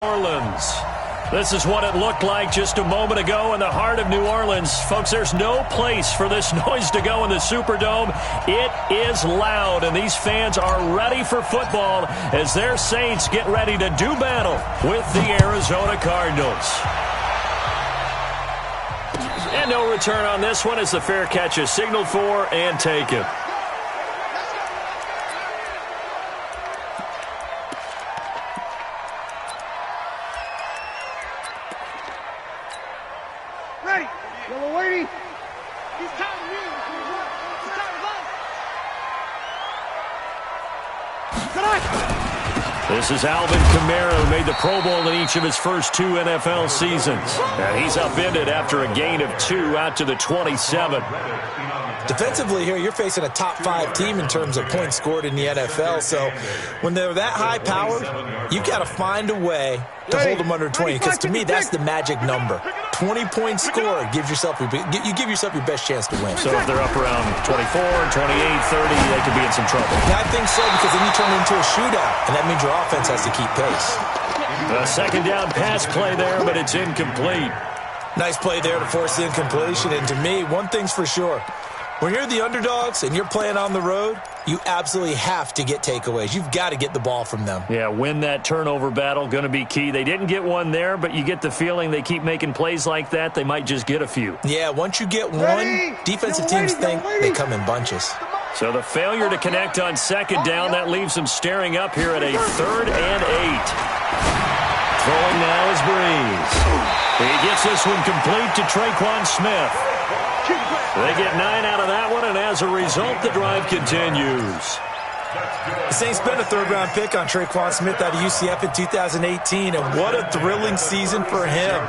Orleans. This is what it looked like just a moment ago in the heart of New Orleans. Folks, there's no place for this noise to go in the Superdome. It is loud, and these fans are ready for football as their Saints get ready to do battle with the Arizona Cardinals. And no return on this one as the fair catch is signaled for and taken. This is Alvin Kamara, who made the Pro Bowl in each of his first 2 NFL seasons. And he's upended after a gain of 2 out to the 27. Defensively here, you're facing a top 5 team in terms of points scored in the NFL. So when they're that high powered, you've got to find a way to hold them under 20. Because to me, that's the magic number. 20 points scored, you give yourself your best chance to win. So if they're up around 24, 28, 30, they could be in some trouble. Yeah, I think so, because then you turn it into a shootout, and that means your offense has to keep pace. A second down pass play there, but it's incomplete. Nice play there to force the incompletion. And to me, one thing's for sure. When you're the underdogs and you're playing on the road, you absolutely have to get takeaways. You've got to get the ball from them. Yeah, win that turnover battle, going to be key. They didn't get one there, but you get the feeling they keep making plays like that, they might just get a few. Yeah, once you get one, defensive teams think they come in bunches. So the failure to connect on second down, that leaves them staring up here at a 3rd and 8. Throwing now is Breeze. He gets this one complete to Traquan Smith. They get 9 out of that one, and as a result, the drive continues. The Saints spent a 3rd-round pick on Traquan Smith out of UCF in 2018, and what a thrilling season for him.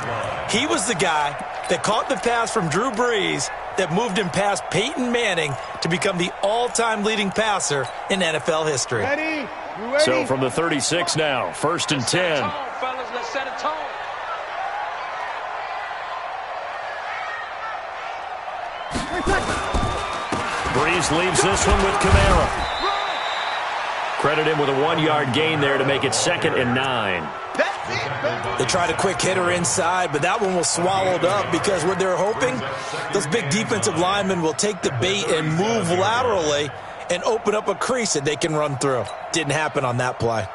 He was the guy that caught the pass from Drew Brees that moved him past Peyton Manning to become the all-time leading passer in NFL history. Ready? You ready? So from the 36 now, 1st and 10. Fellas, let's set a tone. Breeze leaves this one with Kamara. Credit him with a 1-yard gain there to make it 2nd and 9. They tried a quick hitter inside, but that one was swallowed up because what they're hoping, those big defensive linemen will take the bait and move laterally and open up a crease that they can run through. Didn't happen on that play.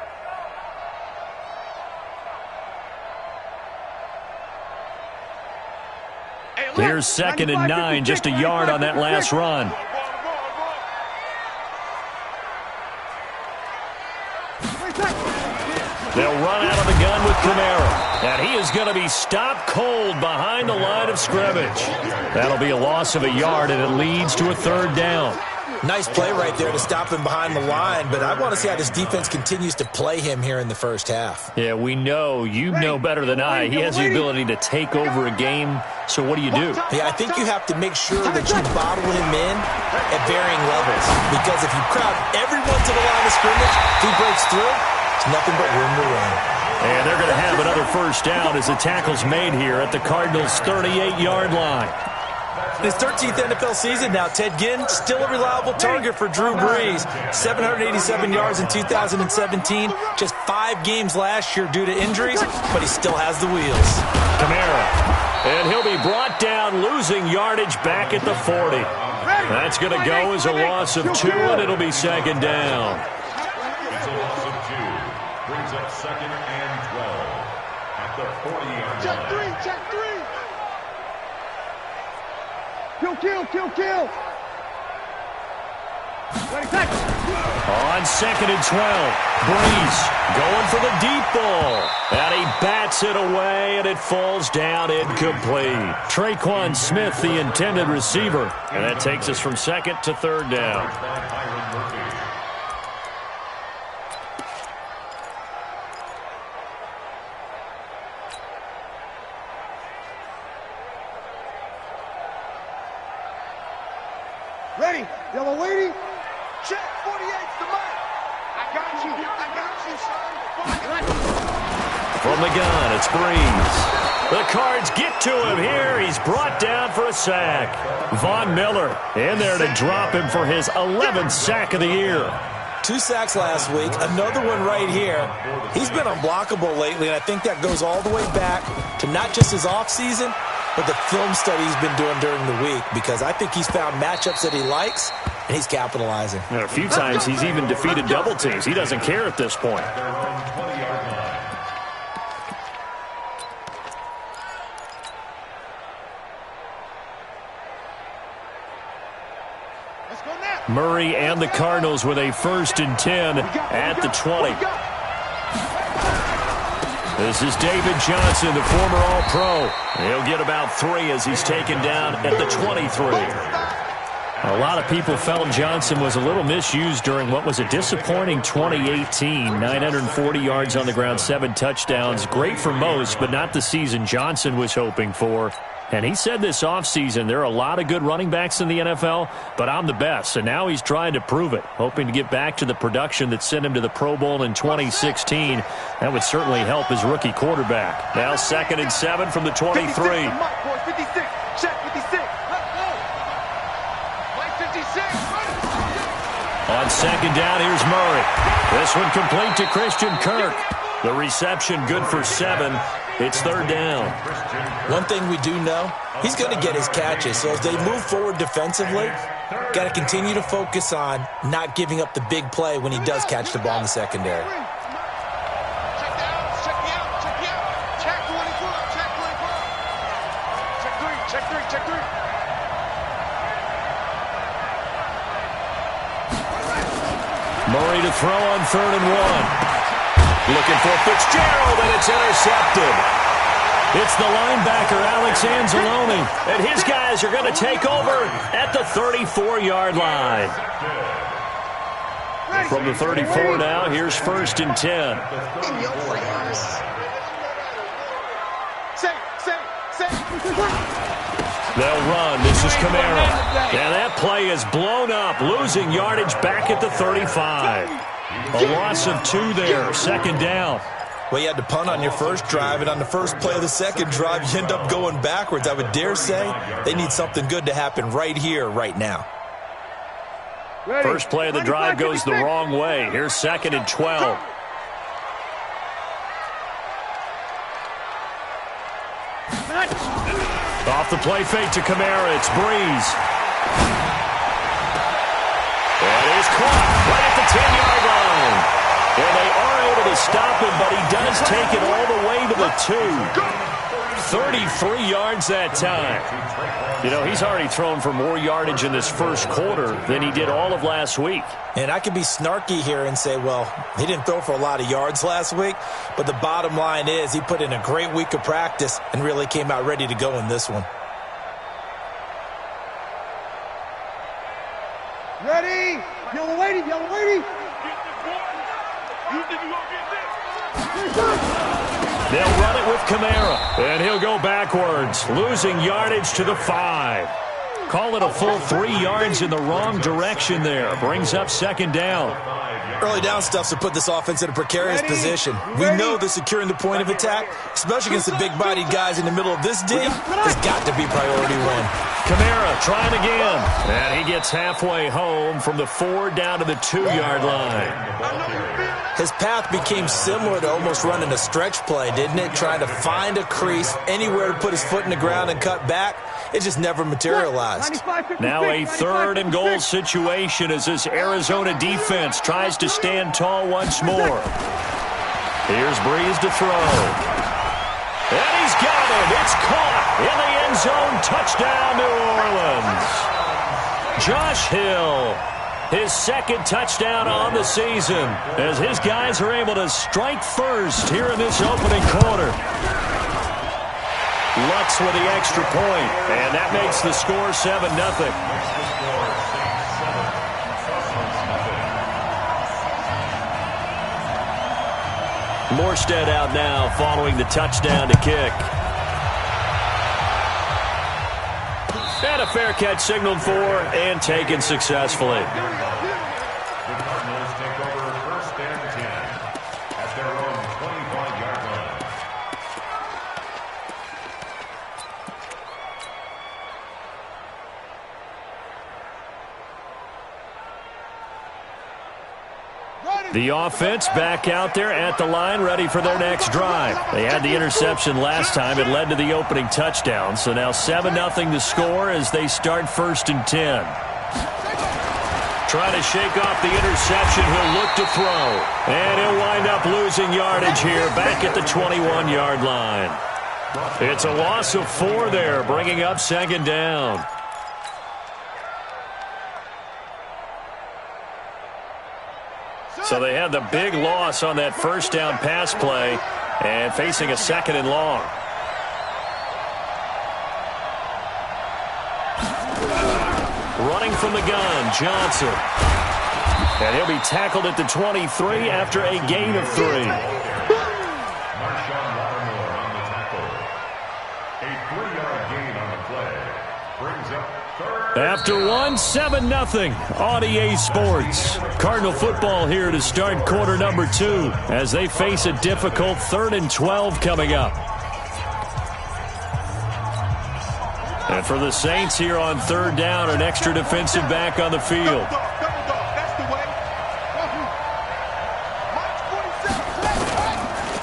Here's 2nd and 9, just a yard on that last run. They'll run out of the gun with Kamara. And he is going to be stopped cold behind the line of scrimmage. That'll be a loss of a yard, and it leads to a 3rd down. Nice play right there to stop him behind the line, but I want to see how this defense continues to play him here in the first half. Yeah, we know. You know better than I. He has the ability to take over a game, so what do you do? Yeah, I think you have to make sure that you bottle him in at varying levels, because if you crowd everyone to the line of scrimmage, if he breaks through, it's nothing but room to run. And they're going to have another 1st down as the tackle's made here at the Cardinals' 38-yard line. In his 13th NFL season now, Ted Ginn, still a reliable target for Drew Brees. 787 yards in 2017, just 5 games last year due to injuries, but he still has the wheels. Kamara, and he'll be brought down, losing yardage back at the 40. That's going to go as a loss of 2, and it'll be 2nd down. It's a loss of 2. Brings up 2nd and 12 at the 40-yard line. Check 3. Kill. On 2nd and 12, Breeze going for the deep ball. And he bats it away, and it falls down incomplete. Traquan Smith, the intended receiver. And that takes us from 2nd to 3rd down. Ready? Yellow lady. Check 48's the mic. I got you, son. From the gun, it's Breeze. The Cards get to him here. He's brought down for a sack. Von Miller in there to drop him for his 11th sack of the year. 2 sacks last week, another one right here. He's been unblockable lately, and I think that goes all the way back to not just his offseason, but the film study he's been doing during the week, because I think he's found matchups that he likes, and he's capitalizing. And a few times he's even defeated double teams. He doesn't care at this point. Murray and the Cardinals with a 1st and 10 at the 20. This is David Johnson, the former All-Pro. He'll get about 3 as he's taken down at the 23. A lot of people felt Johnson was a little misused during what was a disappointing 2018. 940 yards on the ground, 7 touchdowns. Great for most, but not the season Johnson was hoping for. And he said this offseason, there are a lot of good running backs in the NFL, but I'm the best. And now he's trying to prove it, hoping to get back to the production that sent him to the Pro Bowl in 2016. That would certainly help his rookie quarterback. Now 2nd and 7 from the 23. 56, check 56. On 2nd down, here's Murray. This one complete to Christian Kirk. The reception good for 7. It's 3rd down. One thing we do know, he's going to get his catches. So as they move forward defensively, got to continue to focus on not giving up the big play when he does catch the ball in the secondary. Check out. Check 24. Check 3. Murray to throw on 3rd and 1. Looking for Fitzgerald, and it's intercepted. It's the linebacker, Alex Anzalone, and his guys are going to take over at the 34-yard line. From the 34 now, here's 1st and 10. They'll run. This is Kamara. And that play is blown up, losing yardage back at the 35. A loss of 2 there, 2nd down. Well, you had to punt on your first drive, and on the first play of the second drive, you end up going backwards. I would dare say they need something good to happen right here, right now. First play of the drive goes the wrong way. Here's 2nd and 12. Off the play fake to Kamara, it's Breeze. And he's caught right at the 10-yard line. And they are able to stop him, but he does take it all the way to the 2. 33 yards that time. You know, he's already thrown for more yardage in this first quarter than he did all of last week. And I could be snarky here and say, well, he didn't throw for a lot of yards last week, but the bottom line is he put in a great week of practice and really came out ready to go in this one. Ready? Yellow lady. They'll run it with Kamara, and he'll go backwards, losing yardage to the 5. Call it a full 3 yards in the wrong direction there. Brings up 2nd down. Early down stuff to put this offense in a precarious position. We know that securing the point of attack, especially against the big-bodied guys in the middle of this D, has got to be priority 1. Kamara trying again, and he gets halfway home from the 4 down to the 2-yard line. His path became similar to almost running a stretch play, didn't it? Trying to find a crease, anywhere to put his foot in the ground and cut back. It just never materialized. Now a 3rd and goal situation as this Arizona defense tries to stand tall once more. Here's Breeze to throw. And he's got it. It's caught in the end zone. Touchdown, New Orleans. Josh Hill, his 2nd touchdown on the season as his guys are able to strike first here in this opening quarter. Lutz with the extra point, and that makes the score 7-0. Morstead out now following the touchdown to kick. And a fair catch signaled for and taken successfully. The Cardinals take over 1st and 10 at their own 25-yard line. The offense back out there at the line, ready for their next drive. They had the interception last time. It led to the opening touchdown. So now 7-0 to score as they start 1st and 10. Trying to shake off the interception. He'll look to throw. And he'll wind up losing yardage here back at the 21-yard line. It's a loss of 4 there, bringing up 2nd down. So they had the big loss on that 1st down pass play and facing a 2nd and long. Running from the gun, Johnson. And he'll be tackled at the 23 after a gain of 3. After 7-0 on EA Sports. Cardinal football here to start quarter number 2 as they face a difficult 3rd and 12 coming up. And for the Saints here on 3rd down, an extra defensive back on the field.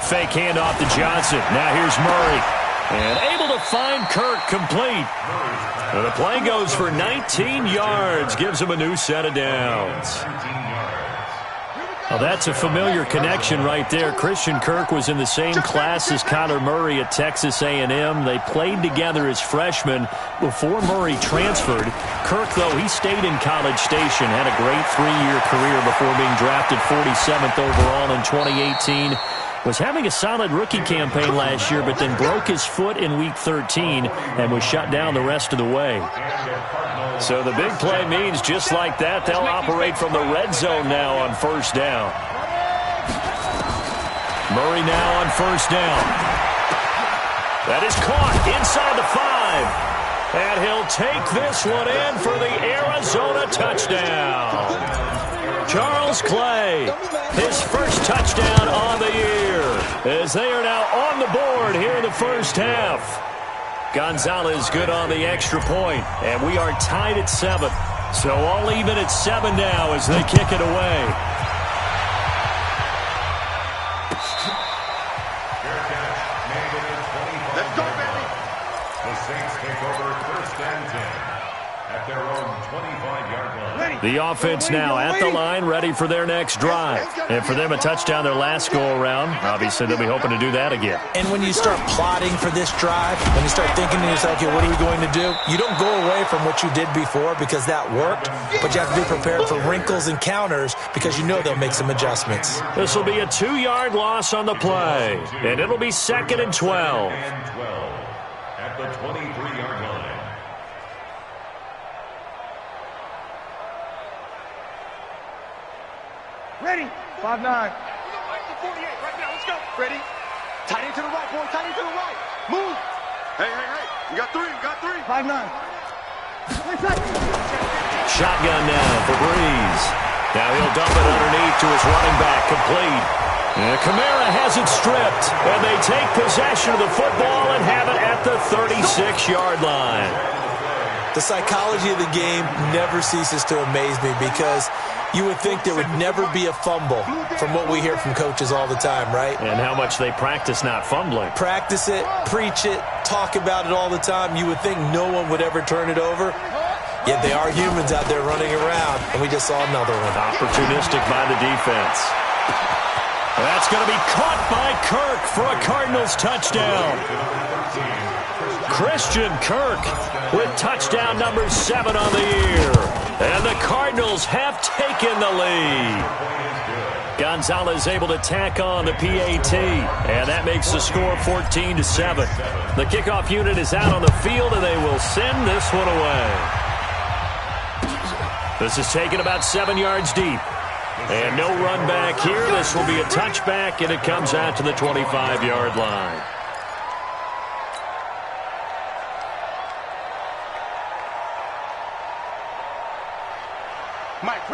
Fake handoff to Johnson. Now here's Murray. And able to find Kirk complete. And the play goes for 19 yards. Gives him a new set of downs. Well, that's a familiar connection right there. Christian Kirk was in the same class as Kyler Murray at Texas A&M. They played together as freshmen before Murray transferred. Kirk, though, he stayed in College Station, had a great 3-year career before being drafted 47th overall in 2018. Was having a solid rookie campaign last year, but then broke his foot in Week 13 and was shut down the rest of the way. So the big play means just like that, they'll operate from the red zone now on 1st down. Murray now on 1st down. That is caught inside the 5. And he'll take this one in for the Arizona touchdown. Charles Clay, his first touchdown on the year, as they are now on the board here in the 1st half. Gonzalez good on the extra point, and we are tied at 7. So all even at 7 now as they kick it away. Let's go, baby. The Saints take over 1st and 10 at their own 25-yard line. The offense now at the line, ready for their next drive. And for them, a touchdown their last go-around. Obviously, they'll be hoping to do that again. And when you start plotting for this drive, when you start thinking to yourself, okay, what are we going to do? You don't go away from what you did before because that worked, but you have to be prepared for wrinkles and counters because you know they'll make some adjustments. This will be a 2-yard loss on the play, and it'll be 2nd and 12. At the 23-yard line. Ready. 5-9. 48 right now. Let's go. Ready. Tight end to the right, boy. Tight end to the right. Move. Hey. You got 3. You got 3. 5-9. Shotgun now for Breeze. Now he'll dump it underneath to his running back, complete. And Kamara has it stripped, and they take possession of the football and have it at the 36-yard line. The psychology of the game never ceases to amaze me because you would think there would never be a fumble from what we hear from coaches all the time, right? And how much they practice not fumbling. Practice it, preach it, talk about it all the time. You would think no one would ever turn it over. Yet they are humans out there running around, and we just saw another one. Opportunistic by the defense. That's going to be caught by Kirk for a Cardinals touchdown. Christian Kirk with touchdown number 7 on the year. And the Cardinals have taken the lead. Gonzalez able to tack on the PAT. And that makes the score 14-7. The kickoff unit is out on the field, and they will send this one away. This is taken about 7 yards deep. And no run back here. This will be a touchback, and it comes out to the 25-yard line.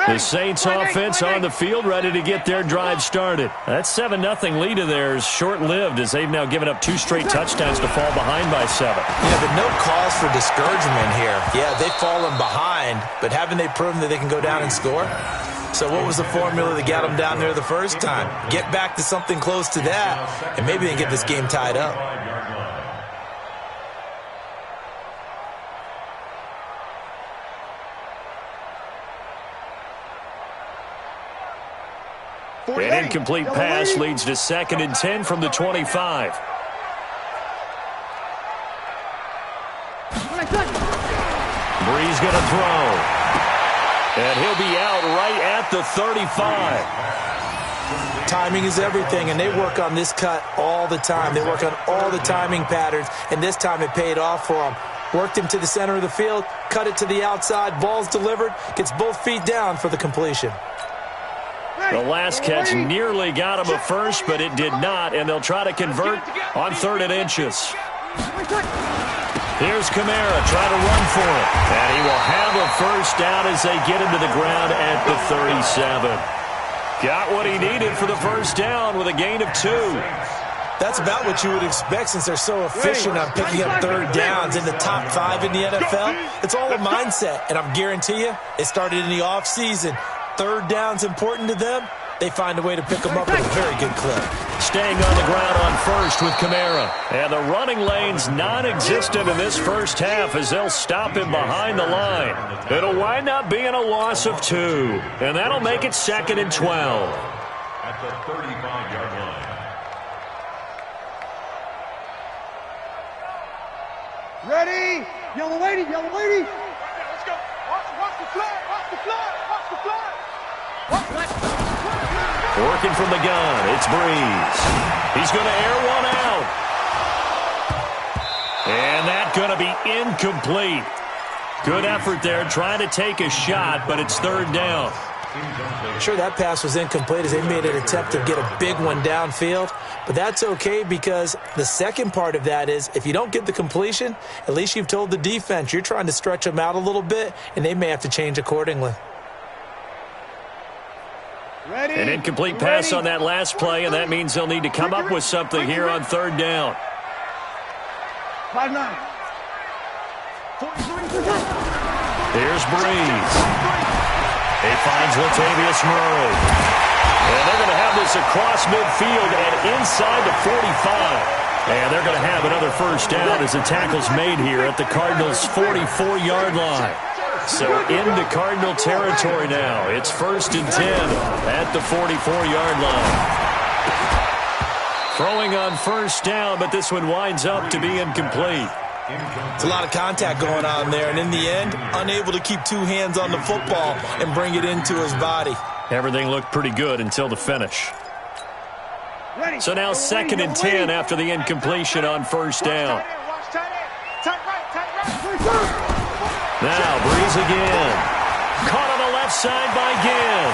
The Saints offense on the field, ready to get their drive started. That 7-0 lead of theirs short-lived as they've now given up 2 straight touchdowns to fall behind by 7. Yeah, but no cause for discouragement here. Yeah, they've fallen behind, but haven't they proven that they can go down and score? So what was the formula that got them down there the first time? Get back to something close to that, and maybe they can get this game tied up. An incomplete pass leads to 2nd and 10 from the 25. Brees going to throw. And he'll be out right at the 35. Timing is everything, and they work on this cut all the time. They work on all the timing patterns, and this time it paid off for them. Worked him to the center of the field, cut it to the outside, ball's delivered, gets both feet down for the completion. The last catch nearly got him a first, but it did not, and they'll try to convert on 3rd and inches. Here's Kamara trying to run for it, and he will have a first down as they get him to the ground at the 37. Got what he needed for the first down with a gain of 2. That's about what you would expect since they're so efficient on picking up 3rd downs in the top 5 in the NFL. It's all a mindset, and I guarantee you it started in the offseason. 3rd down's important to them. They find a way to pick them up at a very good clip. Staying on the ground on first with Kamara. And the running lane's non-existent in this first half as they'll stop him behind the line. It'll wind up being a loss of 2. And that'll make it 2nd and 12. At the 35-yard line. Ready? Yellow lady, yellow lady. Let's go. Watch the flag, watch the flag, watch the flag. Working from the gun, it's Brees. He's going to air one out. And that's going to be incomplete. Good effort there, trying to take a shot, but it's 3rd down. Sure, that pass was incomplete as they made an attempt to get a big one downfield. But that's okay because the second part of that is if you don't get the completion, at least you've told the defense you're trying to stretch them out a little bit, and they may have to change accordingly. An incomplete pass on that last play, and that means they'll need to come up with something here on 3rd down. 5-9. Here's Brees. He finds Latavius Murray. And they're going to have this across midfield and inside the 45. And they're going to have another first down as the tackle's made here at the Cardinals' 44-yard line. So into Cardinal territory now. It's 1st and 10 at the 44-yard line. Throwing on first down, but this one winds up to be incomplete. It's a lot of contact going on there, and in the end, unable to keep 2 hands on the football and bring it into his body. Everything looked pretty good until the finish. So now 2nd and 10 after the incompletion on first down. Now Brees again. Caught on the left side by Ginn.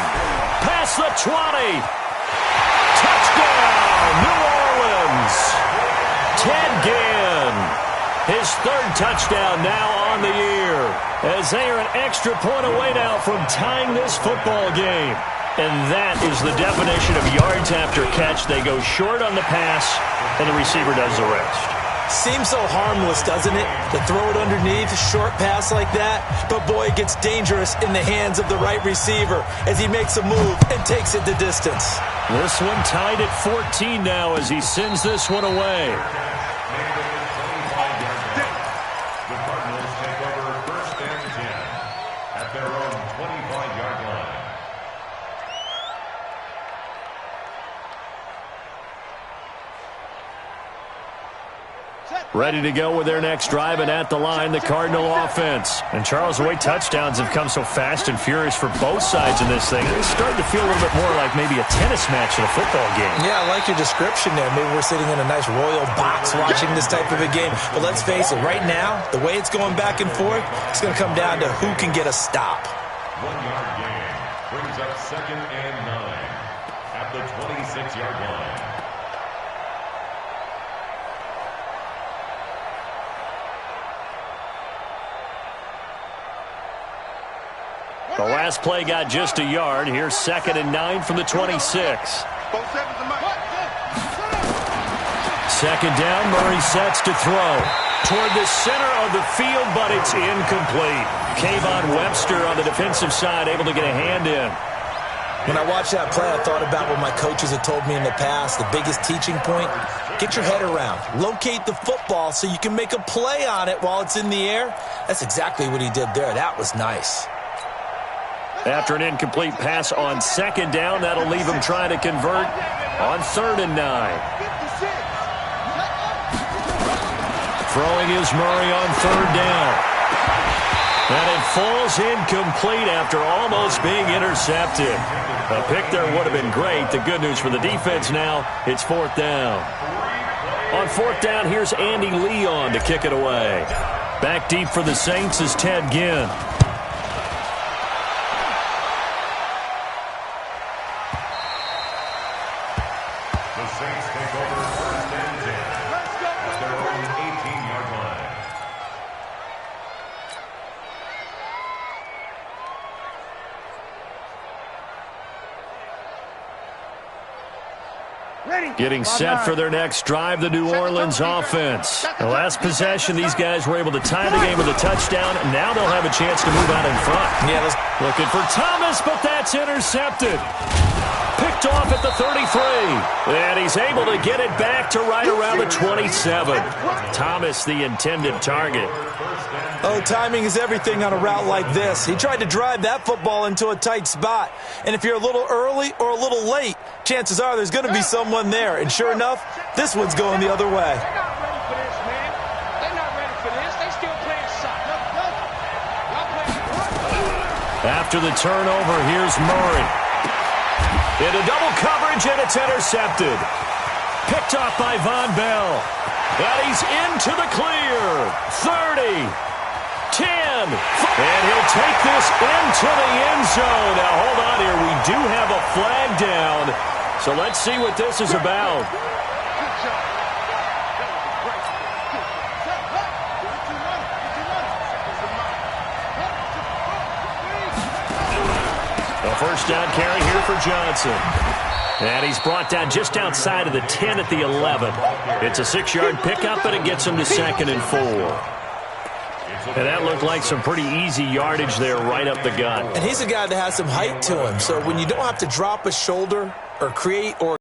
Past the 20. Touchdown, New Orleans. Ted Ginn. His 3rd touchdown now on the year. As they are an extra point away now from tying this football game. And that is the definition of yards after catch. They go short on the pass, and the receiver does the rest. Seems so harmless, doesn't it? To throw it underneath, a short pass like that. But, boy, it gets dangerous in the hands of the right receiver as he makes a move and takes it the distance. This one tied at 14 now as he sends this one away. The Cardinals take over 1st and 10 at their own 25-yard line. Ready to go with their next drive, and at the line, the Cardinal offense. And Charles, the way touchdowns have come so fast and furious for both sides in this thing, it's starting to feel a little bit more like maybe a tennis match in a football game. Yeah, I like your description there. Maybe we're sitting in a nice royal box watching this type of a game. But let's face it, right now, the way it's going back and forth, it's going to come down to who can get a stop. 1-yard gain brings up 2nd and 9 at the 26-yard line. The last play got just a yard. Here's 2nd and 9 from the 26. 2nd down, Murray sets to throw. Toward the center of the field, but it's incomplete. Kayvon Webster on the defensive side able to get a hand in. When I watched that play, I thought about what my coaches had told me in the past. The biggest teaching point, get your head around. Locate the football so you can make a play on it while it's in the air. That's exactly what he did there. That was nice. After an incomplete pass on second down, that'll leave him trying to convert on 3rd and 9. Throwing is Murray on 3rd down. And it falls incomplete after almost being intercepted. A pick there would have been great. The good news for the defense now, it's 4th down. On 4th down, here's Andy Leon to kick it away. Back deep for the Saints is Ted Ginn. The Saints take over 1st and 10 at their own 18-yard line. Getting set for their next drive, the New Orleans offense. The last possession, these guys were able to tie the game with a touchdown. Now they'll have a chance to move out in front. Yeah, looking for Thomas, but that's intercepted. Picked off at the 33. And he's able to get it back to right around the 27. Thomas, the intended target. Oh, timing is everything on a route like this. He tried to drive that football into a tight spot. And if you're a little early or a little late, chances are there's going to be someone there. And sure enough, this one's going the other way. They're not ready for this, man. They're not ready for this. They still playing soccer. After the turnover, here's Murray. Into double coverage, and it's intercepted. Picked off by Von Bell. And he's into the clear. 30. 10. And he'll take this into the end zone. Now, hold on here. We do have a flag down. So let's see what this is about. A first down carry here for Johnson. And he's brought down just outside of the 10 at the 11. It's a 6-yard pickup, and it gets him to 2nd and 4. And that looked like some pretty easy yardage there right up the gut. And he's a guy that has some height to him. So when you don't have to drop a shoulder or create or